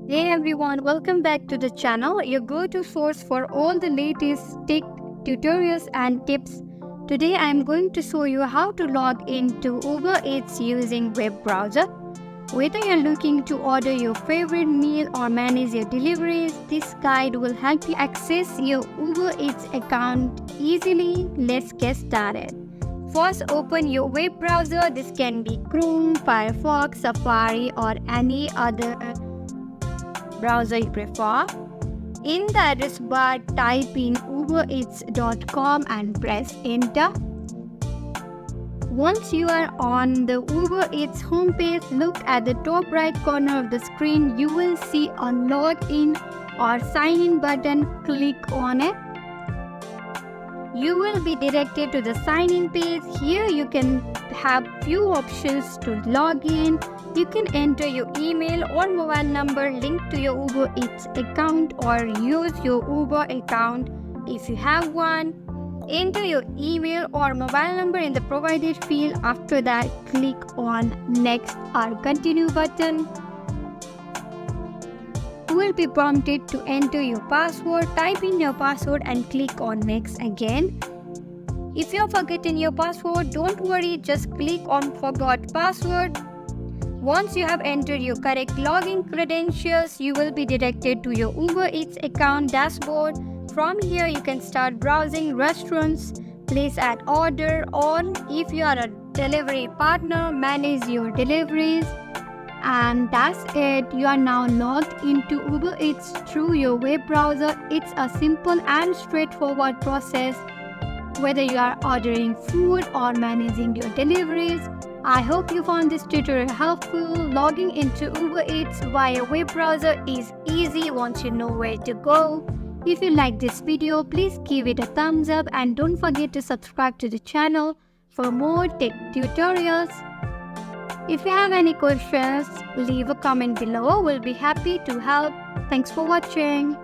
Hey everyone, welcome back to the channel, your go-to source for all the latest tech tutorials and tips. Today I am going to show you how to log into Uber Eats using web browser. Whether you're looking to order your favorite meal or manage your deliveries, this guide will help you access your Uber Eats account easily. Let's get started. First, open your web browser. This can be Chrome, Firefox, Safari, or any other browser you prefer. In the address bar, type in ubereats.com and press enter. Once you are on the Uber Eats homepage, look at the top right corner of the screen. You will see a login or sign in button. Click on it. You will be directed to the sign in page. Here you can have few options to log in. You can enter your email or mobile number linked to your Uber Eats account or use your Uber account if you have one. Enter your email or mobile number in the provided field. After that, click on next or continue button. You will be prompted to enter your password. Type in your password and click on next again. If you have forgotten your password, don't worry, just click on forgot password. Once you have entered your correct login credentials, you will be directed to your Uber Eats account dashboard. From here, you can start browsing restaurants, place an order, or if you are a delivery partner, manage your deliveries. And that's it. You are now logged into Uber Eats through your web browser. It's a simple and straightforward process, whether you are ordering food or managing your deliveries. I hope you found this tutorial helpful. Logging into Uber Eats via web browser is easy once you know where to go. If you like this video, please give it a thumbs up and don't forget to subscribe to the channel for more tech tutorials. If you have any questions, leave a comment below. We'll be happy to help. Thanks for watching.